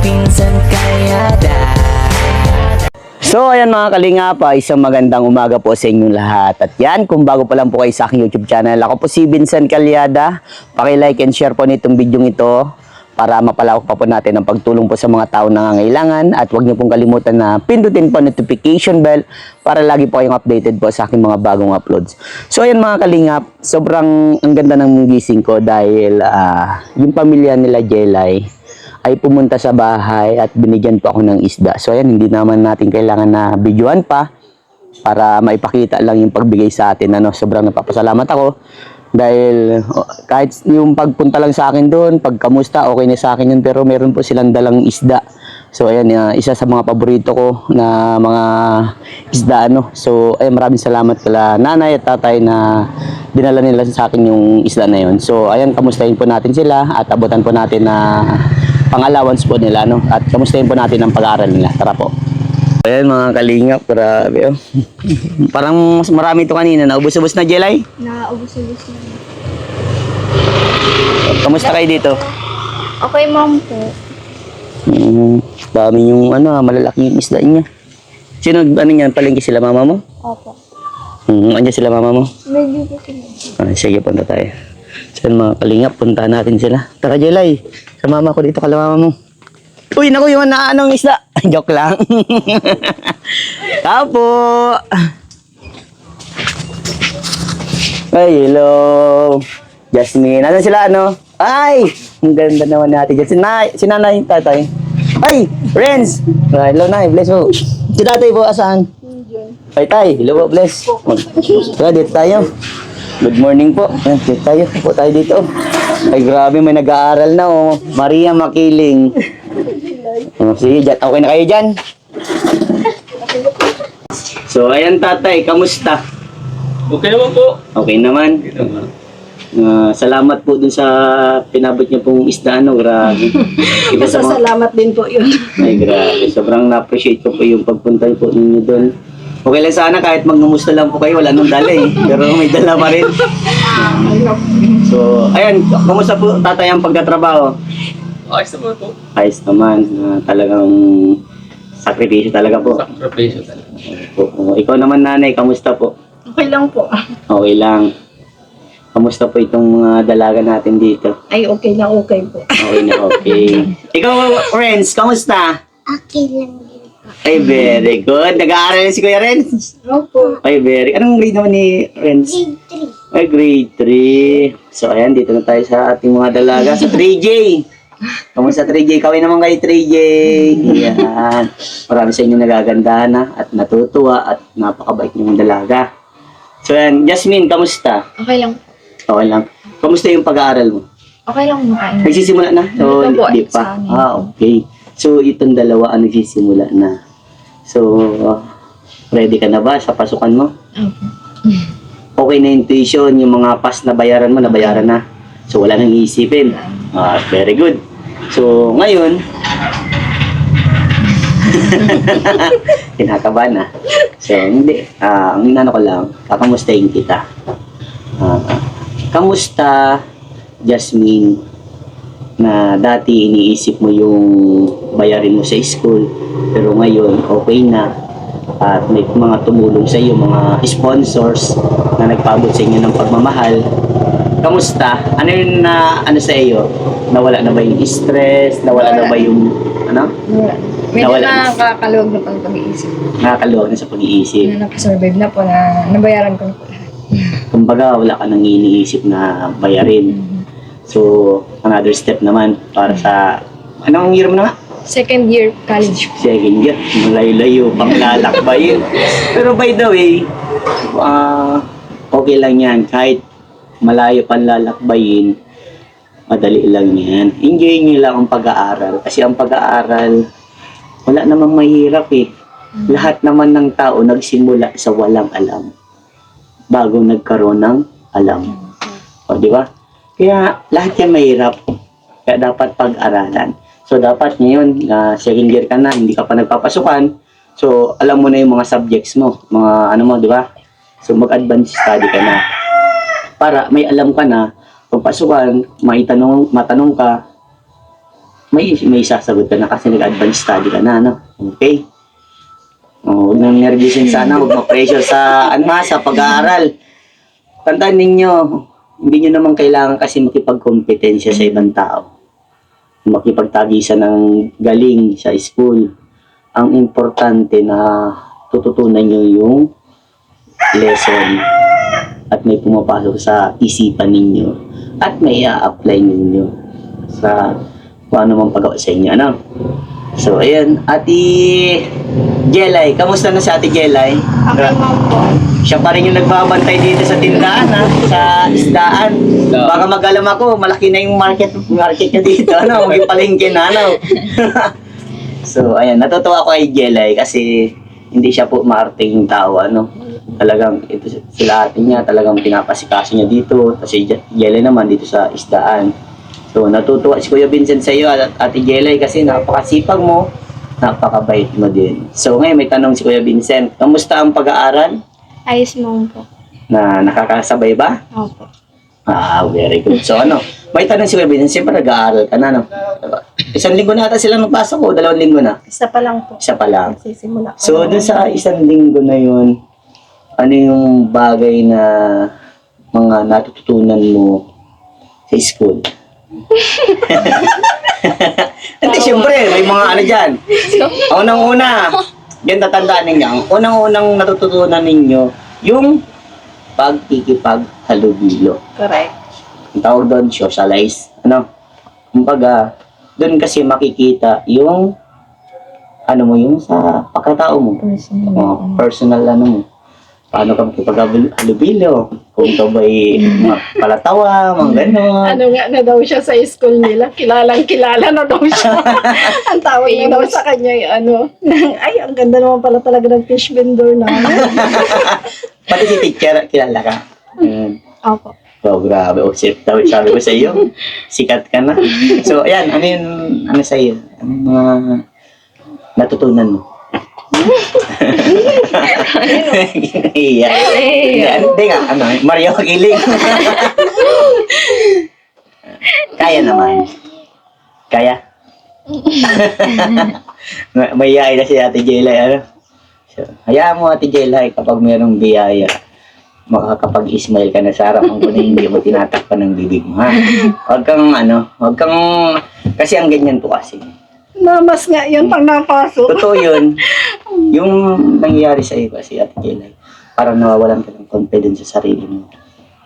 Pinsan Kalyada. So ayan mga kalingap, isang magandang umaga po sa inyong lahat. At yan, kung bago pa lang po kayo sa aking YouTube channel, ako po si Vincent Calyada. Paki-like and share po nitong video ito para mapalawak pa po natin ang pagtulong po sa mga tao na nangangailangan. At huwag niyo pong kalimutan na pindutin po notification bell para lagi po kayong updated po sa aking mga bagong uploads. So ayan mga kalingap, sobrang ang ganda ng gising ko dahil yung pamilya nila Jelay ay pumunta sa bahay at binigyan po ako ng isda. So ayan, hindi naman natin kailangan na videoan pa para maipakita lang yung pagbigay sa atin. Sobrang napapasalamat ako dahil kahit yung pagpunta lang sa akin doon, pagkamusta, okay na sa akin yun, pero meron po silang dalang isda. So ayan, isa sa mga paborito ko na mga isda. So ayan, maraming salamat kala nanay at tatay na dinala nila sa akin yung isda na yun. So ayan, kamustahin po natin sila at abutan po natin na pang-allowance po nila, at kamustahin po natin ang pag-aaral nila. Tara po. Ayan mga kalingap, grabe. Parang marami ito kanina. Naubos-ubos na, Jelay? Naubos-ubos na. Kamusta kayo dito? Okay, ma'am po. Dami yung malalaki yung isda niya. Sino, niyan, palengke sila mama mo? Opo. Andiyan sila mama mo? Medyo po sila. Sige, punta tayo. So mga kalingap, puntahan natin sila. Tara, Jelay. Sa mama ko dito, kala mama mo. Uy, naku, yung anong isda. Joke lang. Tapo. Ay, hello. Jasmine. Ano sila, Ay, ang ganda naman natin. Si nanay, tatay. Ay, Renz. Hello, nay. Bless mo. Si tatay po, asaan? Ay, tay. Hello po, bless. Tara, dito tayo. Good morning po. Dito tayo. Po tayo dito. Ay, grabe. May nag-aaral na, Maria Makiling. Sige, okay na kayo dyan? So, ayan tatay. Kamusta? Okay naman po. Okay naman. Salamat po dun sa pinabot niyo pong isda, grabe. Salamat din po yun. Ay, grabe. Sobrang na-appreciate ko po yung pagpunta po ninyo dun. Okay lang sana kahit magngumusta lang po kayo, wala nang dala pero may dala pa rin. So, ayan, kamusta po tatay ang pagtatrabaho? Ayos naman po. Ayos naman, talagang sakripisyo talaga po. Sakripisyo talaga. Ikaw naman nanay, kamusta po? Okay lang po. Okay lang. Kamusta po itong mga dalaga natin dito? Ay, okay na okay po. Okay na okay. Ikaw, Renz, kamusta? Okay lang din po. Ay, very good. Nag-aaral si Kuya Renz? Opo. Ay, anong grade naman ni Renz? Grade 3. Ay, grade 3. So, ayan, dito na tayo sa ating mga dalaga. Sa 3J. Kamusta 3J? Kawin naman kayo 3J. Yan. Marami sa inyo nagagandahan at natutuwa at napakabait niyong dalaga. So, ayan, Jasmine, kamusta? Okay lang. Okay lang. Kamusta yung pag-aaral mo? Okay lang makain. Nagsisimula na? So, Hindi pa po, hindi pa. sa amin. Okay. So, itong dalawa ang nagsisimula na. So, ready ka na ba sa pasukan mo? Opo. Okay na yung tuition, yung mga pass na bayaran mo, nabayaran na. So, wala nang iisipin. Very good. So, ngayon, kinakabahan na. So, hindi. Ang inano ko lang, kakamustahin kita. Kamusta, Jasmine, na dati iniisip mo yung bayarin mo sa school, pero ngayon okay na at may mga tumulong sa iyo, mga sponsors na nagpaabot sa inyo ng pagmamahal. Kamusta? Ano yung sa iyo? Nawala na ba yung stress? Nawala na ba yung Medyo Nawala na. nakakaluwag na pang pag-iisip. Nakakaluwag na sa pag-iisip? Na nakasurvive na po na nabayaran ko na po lahat. Kumbaga wala ka nang iniisip na bayarin. So, another step naman para sa anong year mo na nga? Second year college po. Second year, malayo-layo, panglalakbayin. Pero by the way, okay lang yan. Kahit malayo pang lalakbayin, madali lang yan. Enjoy nyo lang ang pag-aaral. Kasi ang pag-aaral, wala namang mahirap Lahat naman ng tao nagsimula sa walang alam. Bago nagkaroon ng alam. O, di ba? Kaya lahat yan mahirap. Kaya dapat pag-aralan. So, dapat ngayon, second year ka na, hindi ka pa nagpapasukan. So, alam mo na yung mga subjects mo. Mga mo, di ba? So, mag-advance study ka na. Para may alam ka na, pagpasukan, matanong ka, may sasagot ka na kasi nag-advance study ka na, ano? Okay? Huwag nang nervyusin sana, huwag ma-pressure sa pag-aaral. Tandaan ninyo, hindi nyo naman kailangan kasi makipagkompetensya sa ibang tao. Makipagtagisan ng galing sa school. Ang importante na tututunan nyo yung lesson at may pumapasok sa isipan ninyo at may i-apply ninyo sa kung ano mang pagawa sa inyo, ano? So, ayan, Ate Jelay, kamusta na si Ate Jelay? Okay, ma'am po. Siya pa rin yung nagbabantay dito sa tindahan, ha? Sa isdaan. Baka mag-alam ako, malaki na yung market niya dito, ano? Yung palengke na, ano? So, ayan, natutuwa ako kay Jelay kasi hindi siya po maarting tao, ano? Talagang, ito sila ate niya, talagang pinapasikaso niya dito. Kasi Jelay naman dito sa isdaan. So, natutuwa si Kuya Vincent sa iyo at Ate Jelay kasi napakasipag mo, napakabait mo din. So, ngayon may tanong si Kuya Vincent. Kamusta ang pag-aaral? Ayos, ma'am po. Na nakakasabay ba? Opo. Very good. So, may tanong si Kuya Vincent, siyempre nag-aaral ka na, no? Isang linggo na ata sila magpasok o 2 linggo na? Isa pa lang po. Isa pa lang. Sisimula ko. So, dun sa 1 linggo na yun, ano yung bagay na mga natututunan mo sa school? Hindi, siyempre, may mga ano dyan. Unang-una, yan tatandaan ninyo, unang-unang natututunan ninyo, yung pagkikipaghalubilo. Correct. Ang tawag doon, socialize. Ano? Kumbaga, doon kasi makikita yung ano mo, yung sa pagkatao mo. Personal ano mo. Paano ka makipaghalubilo? Kung ito ba'y palatawa, mga gano'n. Ano nga na daw siya sa school nila? Kilala na daw siya. Ang tawag na daw sa kanya ay ay, ang ganda naman pala talaga ng fish vendor namin. Pati si teacher, kilala ka. Opo. Oh, grabe. Oh, sabi ko sa iyo, sikat ka na. So, ayan, ano sa iyo? Ano mga natutunan mo? Iya. Hindi nga, Mario Kiling. Kaya naman. Kaya? May yaya na si Ate Jelay, ano? So, hayaan mo Ate Jelay kapag mayroong biyaya, makakapag-ismail ka na sa harapan ko na hindi mo tinatakpan ng bibig mo, ha? Huwag kang, kasi ang ganyan po kasi. Namas nga yun pag napasok. Totoo yun. Yung nangyayari sa iyo kasi Ate Jelay, parang nawawalan ka ng confidence sa sarili mo.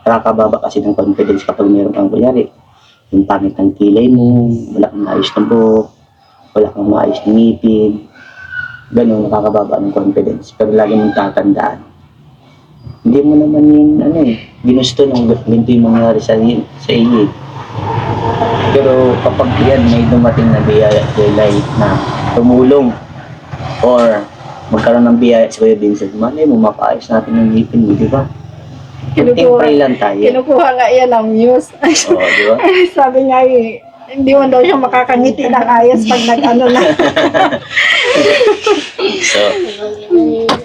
Nakakababa kasi ng confidence kapag meron kang kunyari, yung pangit ng kilay mo, wala kang maayos na buhok, wala kang maayos na ngipin. Ganun, nakakababa ng confidence. Pero lagi mong tatandaan. Hindi mo naman yun, ginusto nung ganito yung mangyari sa iyo. Pero kapag yan may dumating na biyaya Jelay na tumulong or magkaroon ng biyaya si Kuya Vincent, malay mo mapaayos natin ng ngipin mo, di ba? Pray lang tayo. Kinukuha nga yan ng news. Oo, di ba? Sabi nga hindi mo daw siya makakangiti ng ayos pag nag-ano na.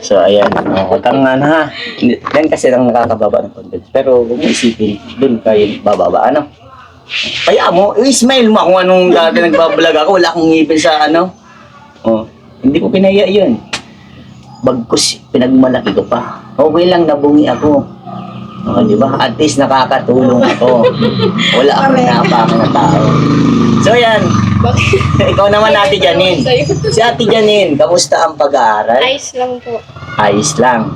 So ayan, huwag kang ha. Yan kasi lang nakakababa ng confidence. Pero huwag mo isipin, doon kayo bababa, Kaya mo, i-smile mo kung anong dati nagbablog ako, wala akong ngipin sa hindi ko pinaya yun. Bagkus, pinagmalaki ko pa. Okay lang, nabungi ako. Di ba? At least nakakatulong ako. Wala akong naapakan na tao. So yan, ikaw naman Ate Janine. Si Ate Janine, kamusta ang pag-aaral? Ayos lang po. Ayos lang.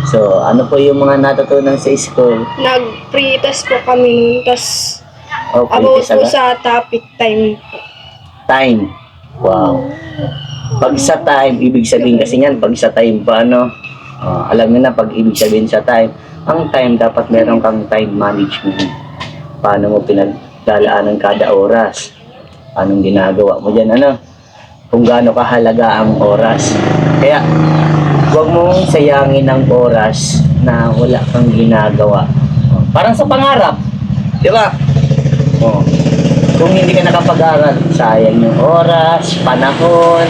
So, ano po yung mga natutunan sa school? Nag-pre-test po kami, tas Okay, about isa po ba? sa topic time po. Time. Wow. Pag sa time, ibig sabihin kasi yan, pag sa time pa, alam niyo na, pag ibig sabihin sa time, ang time, dapat meron kang time management. Paano mo pinaglalaanan kada oras? Anong ginagawa mo dyan, kung gaano kahalaga ang oras. Kaya, huwag mong sayangin ang oras na wala kang ginagawa. Parang sa pangarap. Di ba? Kung hindi ka nakapag-aral, sayang yung oras, panahon,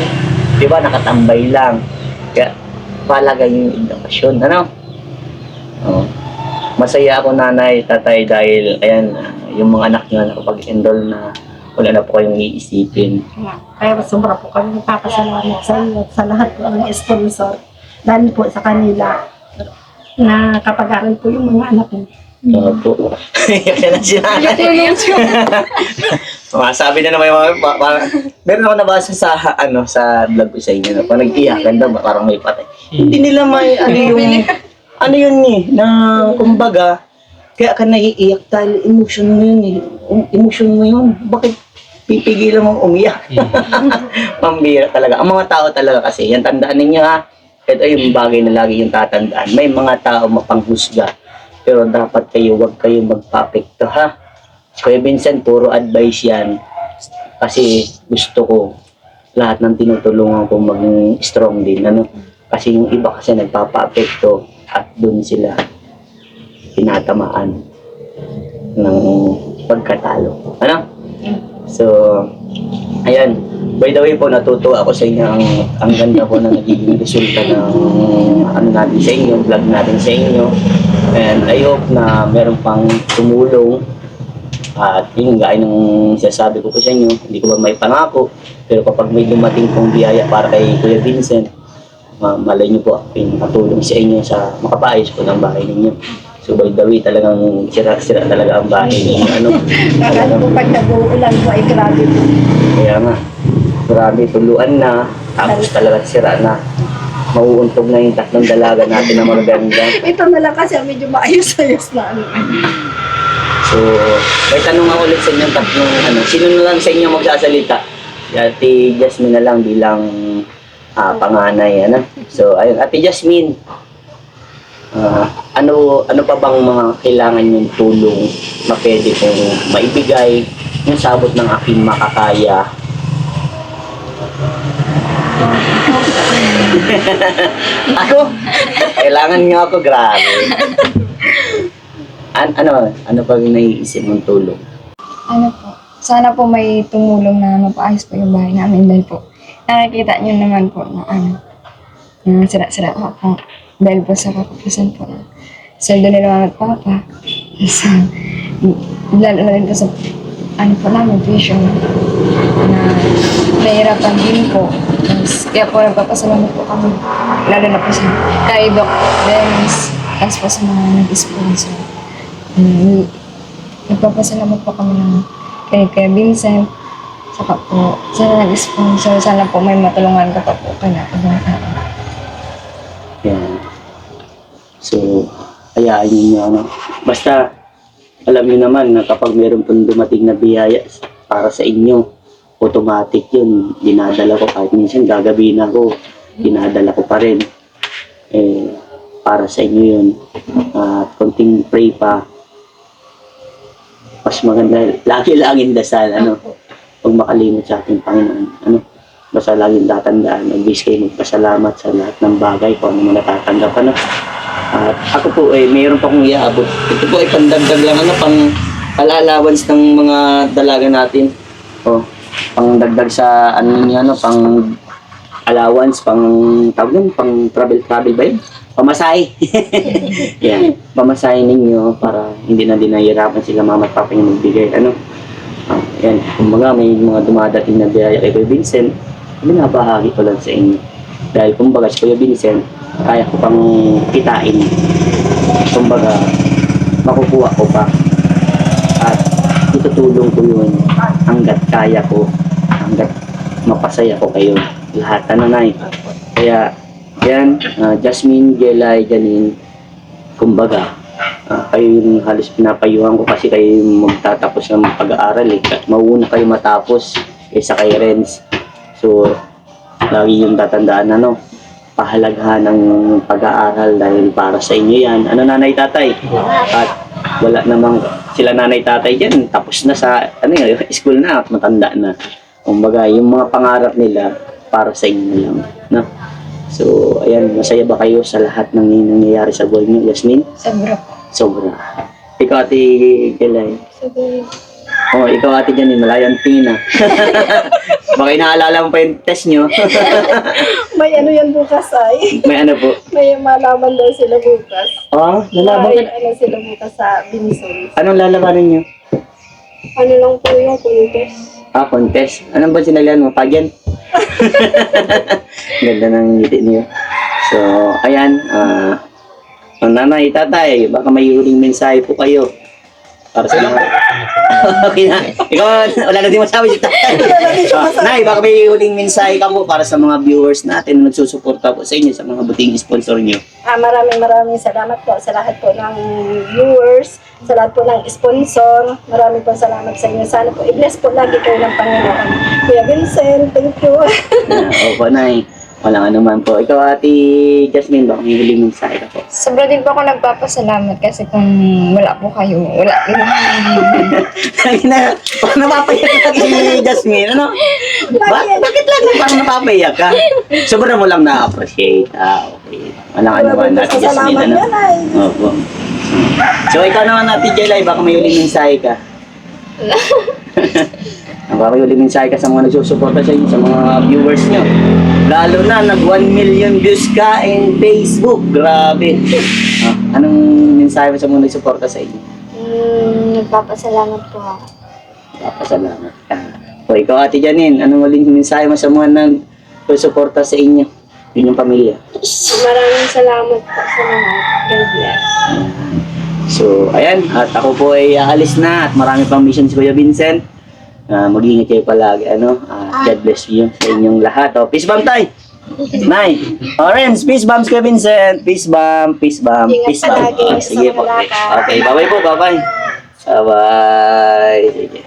di ba, nakatambay lang. Kaya, palagay yung edukasyon, Masaya ako nanay, tatay, dahil, ayan, yung mga anak nyo nakapag-enroll na wala na po kayong iisipin. Kaya sobra po kami nagpapasalamat sa inyo at sa lahat po ng sponsor. Dahil po sa kanila na kapag-aral po yung mga anak ko. Opo. Yan ang sinabi. Masabi na naman yung mga, parang, meron ako nabasa sa, sa vlog ko sa inyo, na pag nag-iyakan daw, parang may patay. Hindi nila may, ano yun na, kumbaga, kaya ka naiiyak dahil emotion mo yun emotion mo yun. Bakit pipigilan mong umiyak? Pambira talaga. Ang mga tao talaga kasi, yan tandaan ninyo ha, ito yung bagay na lagi yung tatandaan. May mga tao mapanghusga. Pero dapat kayo, wag kayo magpa-apekto ha. Kuya Vincent, puro advice yan. Kasi gusto ko lahat ng tinutulungan ko maging strong din. Kasi yung iba kasi nagpapa-apekto at dun sila tinatamaan ng pagkatalo. So, ayan. By the way po, natutuwa ako sa inyo. Ang ganda po na nagiging resulta ng natin sa inyo, vlog natin sa inyo. And I hope na meron pang tumulong. At yun, gaya ng sinasabi ko po sa inyo, hindi ko ba may pangako. Pero kapag may dumating pong biyaya para kay Kuya Vincent, malay niyo po ako pinatulong sa inyo sa makapaayos po ng bahay ninyo. So by the way, talagang sira-sira talaga ang bahay ninyo. Akala po pag nag-uulan po ay grabe po. Kaya nga, grabe, tuluan na, tapos talaga sira na. Mauuntog na yung tatlong dalaga natin na magaganda. Ito na lang kasi medyo maayos-ayos na So, may tanong ako ulit sa inyong tatlong, sino na lang sa inyo magsasalita? Si Ate Jasmine na lang bilang panganay, So, ayun, Ate Jasmine, ano pa bang mga kailangan yung tulong na pwede kong maibigay yung sabot ng aking makakaya? Ako? Kailangan nga ako, grabe. Ano pa yung naiisip mong tulong? Sana po may tumulong na mapaayos po yung bahay namin dahil po nakikita nyo naman po na sira-sira po dahil po sa kakapusan po na sweldo ni mama at papa. So, lalo na rin po sa namin, tuition na nahihirapan din po. Kaya po nagpapasalamat po kami, lalo na po sa kay Doc Dennis, tapos po sa mga nag-sponsor. Nagpapasalamat po kami ng kay Vincent, saka po sa nag-sponsor. Sana po may matulungan ka pa po kaya Yan. So, hayaan niyo Basta, alam niyo naman na kapag meron pong dumating na biyaya para sa inyo, automatic yun. Dinadala ko kahit minsan gagabihin ako, dinadala ko pa rin. Para sa inyo yun. Konting pray pa. Mas maganda, lagi-laging dasal, Huwag makalimot sa ating Panginoon, Basta laging tatandaan, mag-wish kayo magpasalamat sa lahat ng bagay kung ano mo natatanggap, At ako po, mayroon pa akong iaabot. Ito po ay pandagdag lang, pang allowance ng mga dalaga natin. Pang dagdag sa, pang allowance, pang travel ba yun? Pamasahe. Yan. Pamasahe ninyo para hindi na dinahirapan sila mama at papa yung magbigay. Yan. Kumbaga may mga dumadating na biyaya kay Kuya Vincent, binabahagi ko lang sa inyo. Dahil kumbaga si Kuya Vincent, kaya ko pang kitain. Kumbaga, makukuha ko pa. At itutulong ko yun hanggat kaya ko, hanggat mapasaya ko kayo. Lahat nanay. Kaya, yan, Jasmine, Jelay, Janine, kumbaga, kayo yung halos pinapayuhan ko kasi kayo yung magtatapos ng pag-aaral Mauuna kayo matapos kaysa kay Renz. So, lagi yung tatandaan pahalagahan ng pag-aaral dahil para sa inyo yan. Nanay tatay? At wala namang sila nanay tatay dyan. Tapos na sa school na at matanda na. Kumbaga, yung mga pangarap nila para sa inyo lang. So, ayan, masaya ba kayo sa lahat ng nangyayari sa buhay niyo, Jasmine? sobra po. Sobra. Ikaw, Ate Kelay. Sabi, Ikaw, Ate Janine, malayo ang tingin Baka inaalala mo pa yung test nyo. May yan bukas ay. May po? May malaman daw sila bukas. Lalaban ka. May sila bukas sa Binison. Anong lalabanan nyo? ano lang po yung contest. Contest. Anong ba sinalihan mo? Pageant? Ganda ng ngiti niyo. So, ayan. Ang nanay, tatay, baka may huling mensahe po kayo. Para sa mga... Okay na. Ikaw, wala na din masabi si tatay. Nay, baka may huling mensahe ka po para sa mga viewers natin na nagsusuporta po sa inyo, sa mga buting sponsor niyo. Maraming salamat po sa lahat po ng viewers, sa lahat po ng sponsor. Maraming po salamat sa inyo. Sana po i-bless po lagi kayo ng Panginoon. Kuya Vincent, thank you. Opo, Nay. Walang anuman po. Ikaw, Ate Jasmine, baka may huling mensahe ka po. Sobra din po ako nagpapasalamat kasi kung wala po kayo, wala din Lagi na, parang napapayak lagi ni Jasmine, ano? Bakit lagi parang napapayak ka? Sobrang mo lang na-appreciate. Okay. Walang anuman, Ate Jasmine, Salamat ano? yan ay. Opo. So, ikaw naman, Ate Jelay, baka may huling mensahe ka. Baka may huling mensahe ka sa mga nagsusuporta sa inyo, sa mga viewers nyo. Lalo na, nag 1 million views ka in Facebook. Grabe. Anong mensahe mo sa mga nagsuporta sa inyo? Nagpapasalamat po ako. Papasalamat ka. O ikaw, Ate Janine, anong huling mensahe mo sa mga nagsusuporta sa inyo? Yun yung pamilya. Maraming salamat po sa lahat. God bless. So, ayan. At ako po ay aalis na at marami pang mission si Kuya Vincent. Mag-iingat kayo palagi. God bless you sa inyong lahat. Peace bomb tayo. Nay. Orange, peace bombs Kuya Vincent. Peace bomb, peace bomb, Ingat peace bomb. palagi sa Sige mga po. lakad. Okay, bye-bye po, bye-bye. Bye-bye. Sige.